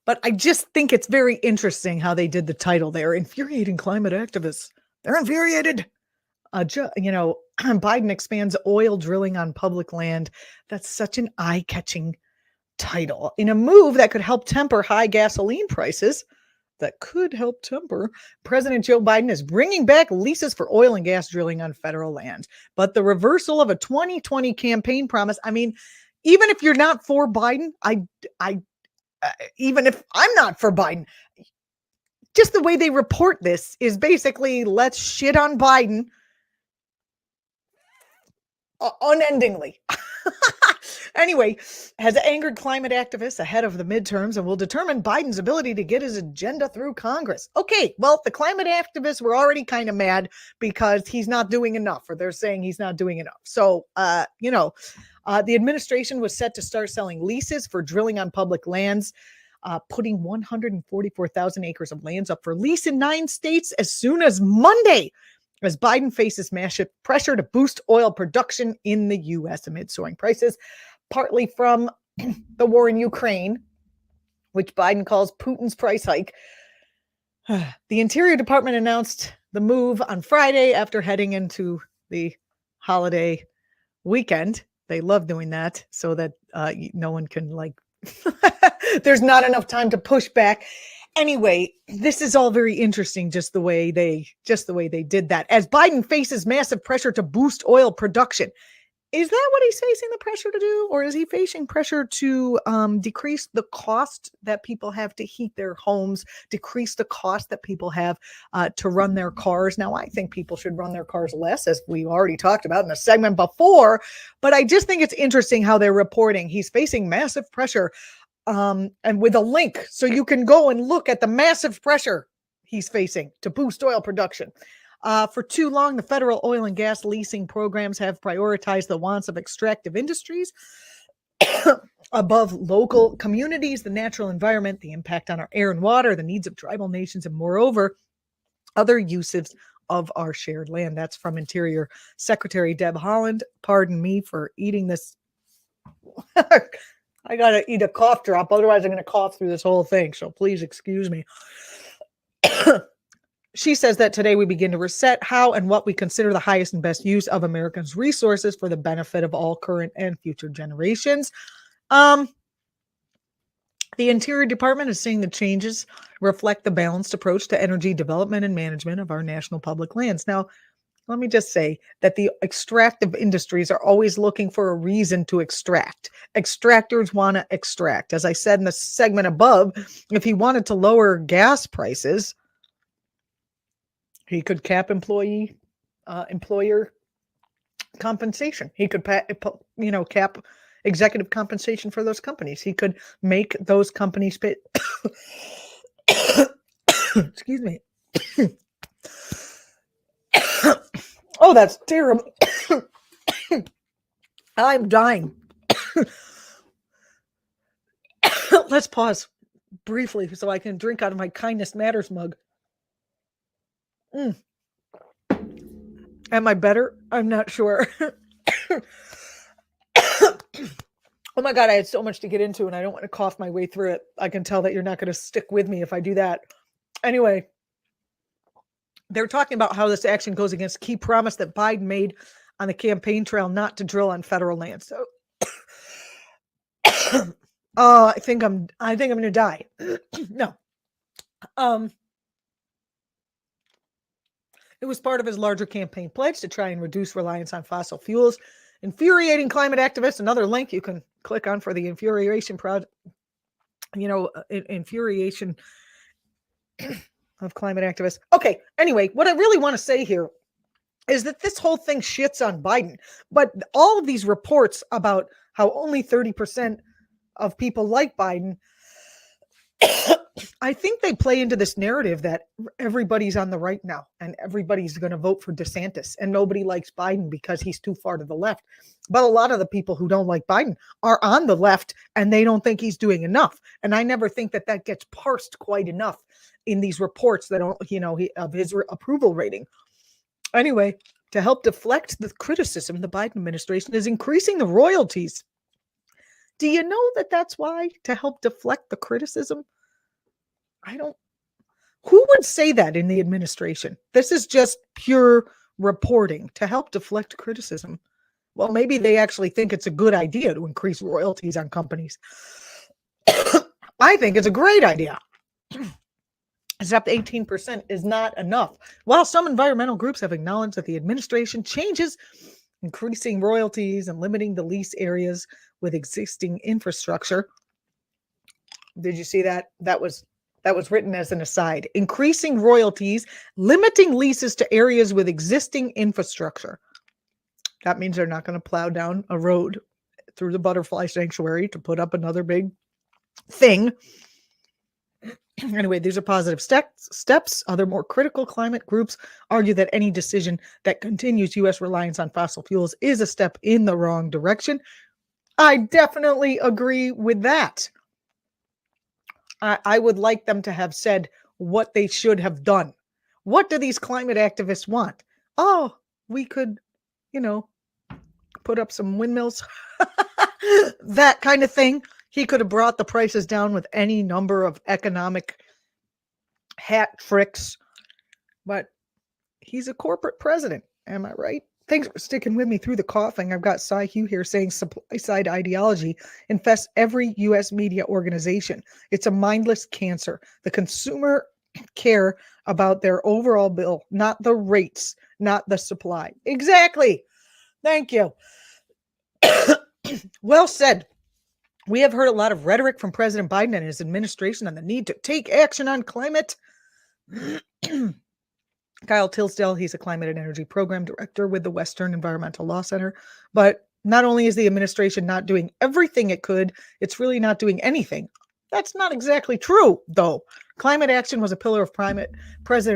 But I just think it's very interesting how they did the title there. Infuriating climate activists. They're infuriated. Biden expands oil drilling on public land. That's such an eye-catching title. In a move that could help temper high gasoline prices, President Joe Biden is bringing back leases for oil and gas drilling on federal land. But the reversal of a 2020 campaign promise, I mean, even if you're not for Biden, even if I'm not for Biden, just the way they report this is basically let's shit on Biden unendingly. Anyway, has angered climate activists ahead of the midterms and will determine Biden's ability to get his agenda through Congress. Okay, well, the climate activists were already kind of mad because he's not doing enough, or they're saying he's not doing enough. So, the administration was set to start selling leases for drilling on public lands, putting 144,000 acres of lands up for lease in 9 states as soon as Monday, as Biden faces massive pressure to boost oil production in the U.S. amid soaring prices, partly from the war in Ukraine, which Biden calls Putin's price hike. The Interior Department announced the move on Friday after heading into the holiday weekend. They love doing that so that no one can there's not enough time to push back. Anyway, this is all very interesting, just the way they did that. As Biden faces massive pressure to boost oil production. Is that what he's facing the pressure to do? Or is he facing pressure to decrease the cost that people have to heat their homes, decrease the cost that people have to run their cars? Now, I think people should run their cars less, as we already talked about in the segment before. But I just think it's interesting how they're reporting. He's facing massive pressure and with a link. So you can go and look at the massive pressure he's facing to boost oil production. For too long, the federal oil and gas leasing programs have prioritized the wants of extractive industries above local communities, the natural environment, the impact on our air and water, the needs of tribal nations, and moreover, other uses of our shared land. That's from Interior Secretary Deb Haaland. Pardon me for eating this. I got to eat a cough drop. Otherwise, I'm going to cough through this whole thing. So please excuse me. She says that today we begin to reset how and what we consider the highest and best use of Americans' resources for the benefit of all current and future generations. The Interior Department is saying the changes reflect the balanced approach to energy development and management of our national public lands. Now, let me just say that the extractive industries are always looking for a reason to extract. Extractors want to extract. As I said in the segment above, if he wanted to lower gas prices, he could cap employer compensation. He could, cap executive compensation for those companies. He could make those companies pay. Excuse me. Oh, that's terrible. I'm dying. Let's pause briefly so I can drink out of my Kindness Matters mug. Am I better? I'm not sure. Oh my God, I had so much to get into and I don't want to cough my way through it. I can tell that you're not going to stick with me if I do that. Anyway, they're talking about how this action goes against key promise that Biden made on the campaign trail not to drill on federal land. So, I think I'm going to die. No. It was part of his larger campaign pledge to try and reduce reliance on fossil fuels. Infuriating climate activists, another link you can click on for the infuriation project, infuriation of climate activists. Okay, anyway, what I really want to say here is that this whole thing shits on Biden, but all of these reports about how only 30% of people like Biden, I think they play into this narrative that everybody's on the right now and everybody's going to vote for DeSantis and nobody likes Biden because he's too far to the left. But a lot of the people who don't like Biden are on the left and they don't think he's doing enough. And I never think that gets parsed quite enough in these reports that don't, of his approval rating. Anyway, to help deflect the criticism, the Biden administration is increasing the royalties. Do you know that that's why? To help deflect the criticism? Who would say that in the administration? This is just pure reporting to help deflect criticism. Well, maybe they actually think it's a good idea to increase royalties on companies. I think it's a great idea. Except 18% is not enough. While some environmental groups have acknowledged that the administration changes, increasing royalties and limiting the lease areas with existing infrastructure. Did you see that? That was written as an aside. Increasing royalties, limiting leases to areas with existing infrastructure. That means they're not going to plow down a road through the butterfly sanctuary to put up another big thing. Anyway, these are positive steps. Other more critical climate groups argue that any decision that continues U.S. reliance on fossil fuels is a step in the wrong direction. I definitely agree with that. I would like them to have said what they should have done. What do these climate activists want? Oh, we could, put up some windmills, that kind of thing. He could have brought the prices down with any number of economic hat tricks, but he's a corporate president. Am I right? Thanks for sticking with me through the coughing. I've got Cy Hugh here saying supply side ideology infests every U.S. media organization. It's a mindless cancer. The consumer care about their overall bill, not the rates, not the supply. Exactly. Thank you. Well said. We have heard a lot of rhetoric from President Biden and his administration on the need to take action on climate. Kyle Tisdale, he's a climate and energy program director with the Western Environmental Law Center. But not only is the administration not doing everything it could, it's really not doing anything. That's not exactly true, though. Climate action was a pillar of President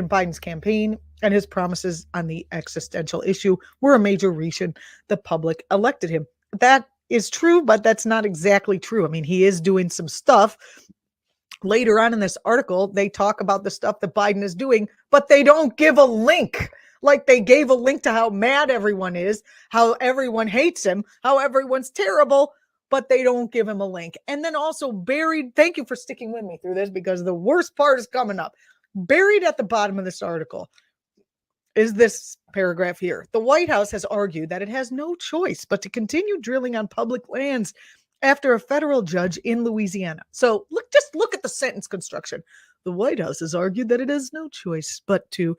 Biden's campaign, and his promises on the existential issue were a major reason the public elected him. That is true, but that's not exactly true. I mean, he is doing some stuff. Later on in this article, they talk about the stuff that Biden is doing, but they don't give a link. Like they gave a link to how mad everyone is, how everyone hates him, how everyone's terrible, but they don't give him a link. And then also buried, thank you for sticking with me through this because the worst part is coming up. Buried at the bottom of this article is this paragraph here. The White House has argued that it has no choice but to continue drilling on public lands after a federal judge in Louisiana. So just look at the sentence construction. The White House has argued that it has no choice but to,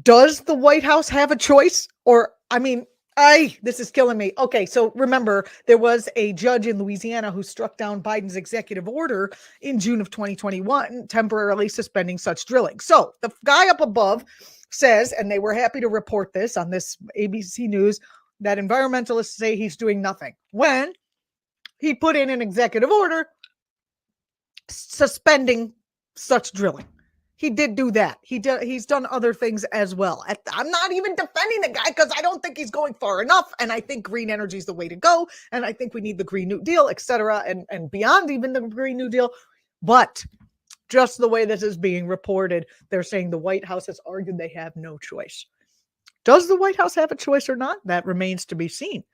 Does the White House have a choice? Or, I mean, this is killing me. Okay, so remember, there was a judge in Louisiana who struck down Biden's executive order in June of 2021, temporarily suspending such drilling. So the guy up above says, and they were happy to report this on this ABC News, that environmentalists say he's doing nothing when he put in an executive order suspending such drilling. He did do that. He's done other things as well. I'm not even defending the guy because I don't think he's going far enough. And I think green energy is the way to go. And I think we need the Green New Deal, et cetera, and beyond even the Green New Deal. But just the way this is being reported, they're saying the White House has argued they have no choice. Does the White House have a choice or not? That remains to be seen.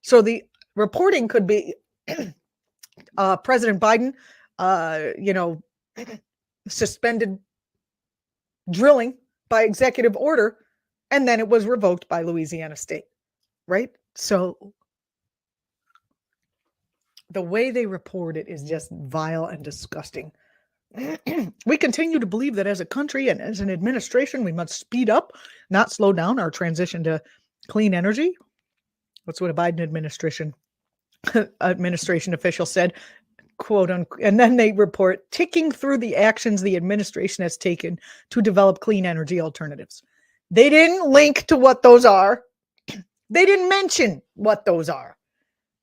So the reporting could be President Biden, suspended drilling by executive order, and then it was revoked by Louisiana State, right? So the way they report it is just vile and disgusting. We continue to believe that as a country and as an administration, we must speed up, not slow down our transition to clean energy. That's what a Biden administration official said, quote unquote. And then they report ticking through the actions the administration has taken to develop clean energy alternatives. They didn't link to what those are. They didn't mention what those are.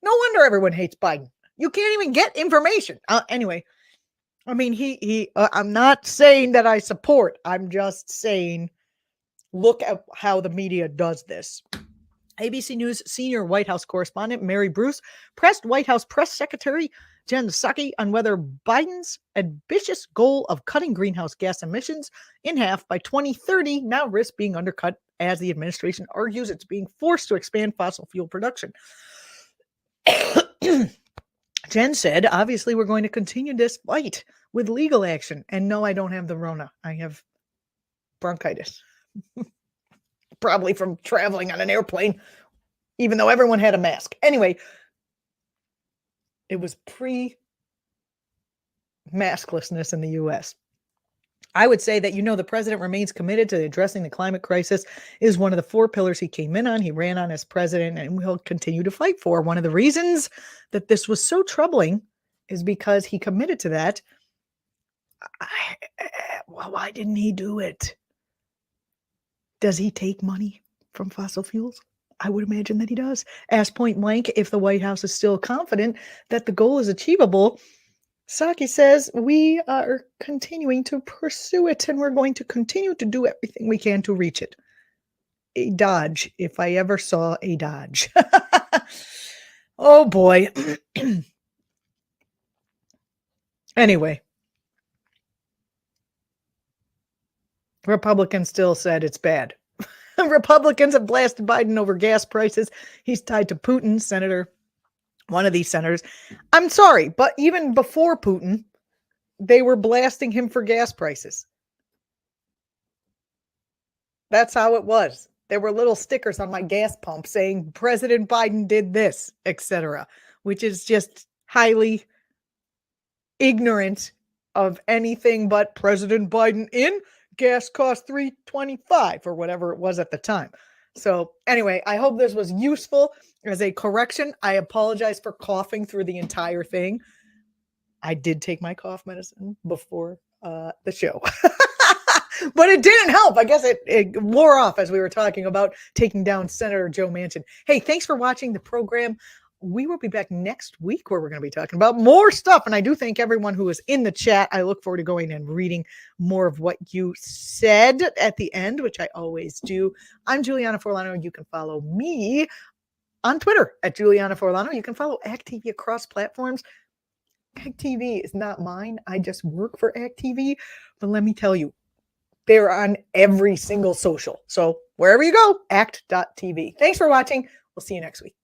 No wonder everyone hates Biden. You can't even get information. Anyway, I mean, I'm not saying that I support. I'm just saying, look at how the media does this. ABC News senior White House correspondent Mary Bruce pressed White House Press Secretary Jen Psaki on whether Biden's ambitious goal of cutting greenhouse gas emissions in half by 2030 now risks being undercut as the administration argues it's being forced to expand fossil fuel production. Jen said, obviously, we're going to continue this fight with legal action. And no, I don't have the Rona. I have bronchitis. Probably from traveling on an airplane, even though everyone had a mask. Anyway, it was pre-masklessness in the U.S. I would say that, the president remains committed to addressing the climate crisis is one of the 4 pillars he came in on. He ran on as president and will continue to fight for. One of the reasons that this was so troubling is because he committed to that. Well, why didn't he do it? Does he take money from fossil fuels? I would imagine that he does. Asked point blank if the White House is still confident that the goal is achievable, Psaki says, we are continuing to pursue it and we're going to continue to do everything we can to reach it. A dodge, if I ever saw a dodge. Oh boy. Anyway. Republicans still said it's bad. Republicans have blasted Biden over gas prices. He's tied to Putin, one of these senators. I'm sorry, but even before Putin, they were blasting him for gas prices. That's how it was. There were little stickers on my gas pump saying President Biden did this, etc., which is just highly ignorant of anything but President Biden in. Gas cost $3.25 or whatever it was at the time. So anyway, I hope this was useful as a correction. I apologize for coughing through the entire thing. I did take my cough medicine before the show, but it didn't help. I guess it wore off as we were talking about taking down Senator Joe Manchin. Hey, thanks for watching the program. We will be back next week where we're going to be talking about more stuff. And I do thank everyone who is in the chat. I look forward to going and reading more of what you said at the end, which I always do. I'm Julianna Forlano. You can follow me on Twitter at Julianna Forlano. You can follow ActTV across platforms. ActTV is not mine. I just work for ActTV. But let me tell you, they're on every single social. So wherever you go, act.tv. Thanks for watching. We'll see you next week.